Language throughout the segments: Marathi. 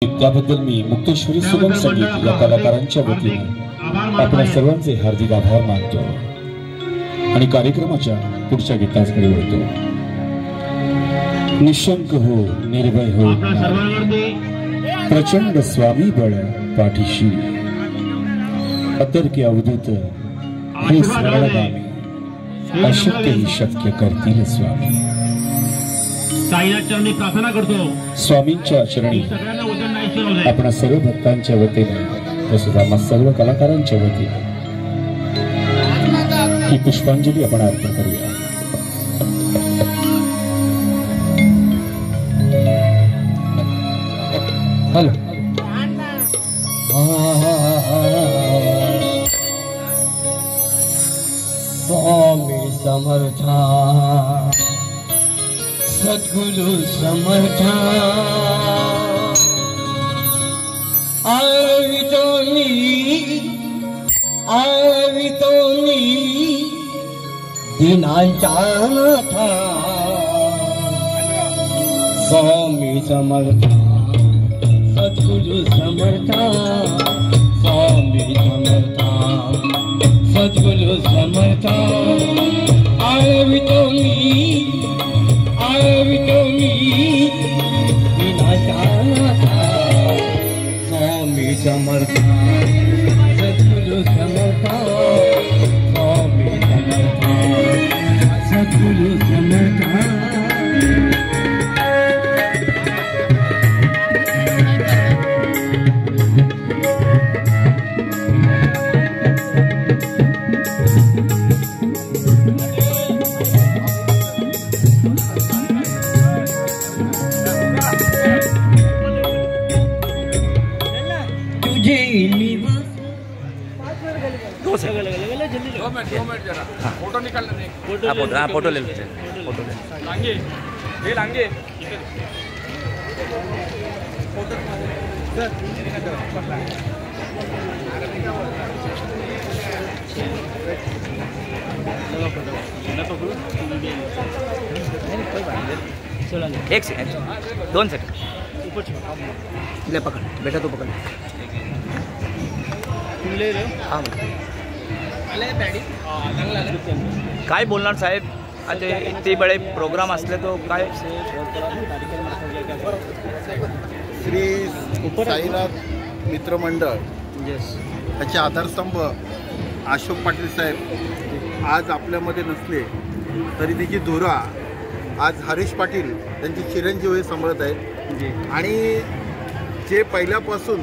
त्याबद्दल मी मुक्तेश्वरी सुगम संगीत या कलाकारांच्या वतीने आपल्या सर्वांचे हार्दिक आभार मानतो आणि कार्यक्रमाच्या पुढच्या गीतांकडे वळतो। निशंक हो निर्भय हो प्रचंड स्वामी बळ पाठीशी अतर्क्य अवधूत हे स्मरणगामी अशक्य ही शक्य करतील स्वामी। साईनाथच्या मी प्रार्थना करतो स्वामींच्या चरणी आपण सर्व भक्तांच्या वतीने तसेच आम्हा सर्व कलाकारांच्या वतीने ही पुष्पांजली आपण अर्पण करूया। हॅलो स्वामी समर्था सद्गुरु समर्था आवितोनी दिनांचा नाथा स्वामी समर्था सद्गुरु समर्था स्वामी समर्था सद्गुरु समर्था आवितोनी स्वामी समर्था सद्गुरु समर्था स्वामी समर्था सद्गुरु समर्था। फोटो निकालना नहीं फोटो ले लीजिए फोटो ले लांगे ये लांगे एक सेकंड 2 सेकंड ले पकड़ बेटा तू पकड़ ले रे हाँ काय बोलणार साहेब आज इतने बड़े प्रोग्राम असले तो काय श्री साईनाथ मित्रमंडळ याचे आधारस्तंभ अशोक पाटील साहेब आज आपल्यामध्ये नसले तरी त्याची धुरा आज हरीश पाटील त्यांचे चिरंजीव हे सांभाळत आहेत आणि जे पहिल्यापासून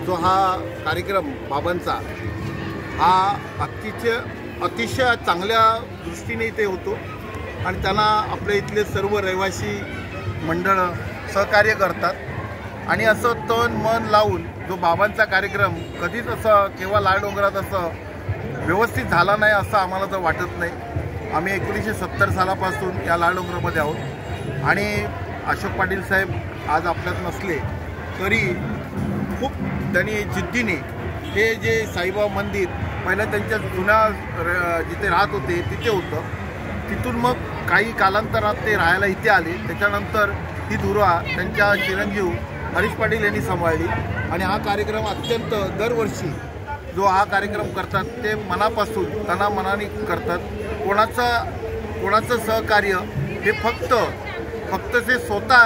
जो हा कार्यक्रम बाबांचा हा अतिशय चांगल्या दृष्टीने इथे होतो आणि त्यांना आपल्या इथले सर्व रहिवासी मंडळ सहकार्य करतात आणि असं तन मन लावून जो बाबांचा कार्यक्रम कधीच असं केव्हा लाल डोंगरात असं व्यवस्थित झाला नाही असं आम्हाला तर वाटत नाही। आम्ही 1970 सालापासून या लाल डोंगरामध्ये आहोत आणि अशोक पाटील साहेब आज आपल्यात नसले तरी खूप त्यांनी जिद्दीने हे जे साईबाबा मंदिर पहिलं त्यांच्या जुन्या जिथे राहत होते तिथे होतं, तिथून मग काही कालांतरात ते राहायला इथे आले। त्याच्यानंतर ही धुरा त्यांच्या चिरंजीव हरीश पाटील यांनी सांभाळली आणि हा कार्यक्रम अत्यंत दरवर्षी जो हा कार्यक्रम करतात ते मनापासून त्यांना मनाने करतात। कोणाचं सहकार्य हे फक्त ते स्वतः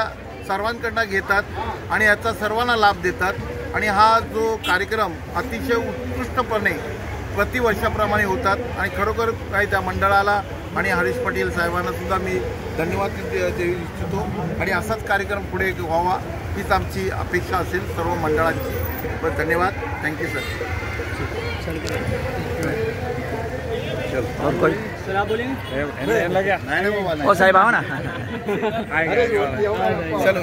सर्वांकडनं घेतात आणि याचा सर्वांना लाभ देतात आणि हा जो कार्यक्रम अतिशय उत्कृष्टपणे प्रतिवर्षाप्रमाणे होतात आणि खरोखर काही त्या मंडळाला आणि हरीश पाटील साहेबांना सुद्धा मी धन्यवाद देऊ इच्छितो आणि असाच कार्यक्रम पुढे व्हावा हीच आमची अपेक्षा असेल सर्व मंडळांची। धन्यवाद, थँक्यू सर। और कोई सर आप बोलेंगे नहीं बाबा ओ साहेब आओ ना चलो।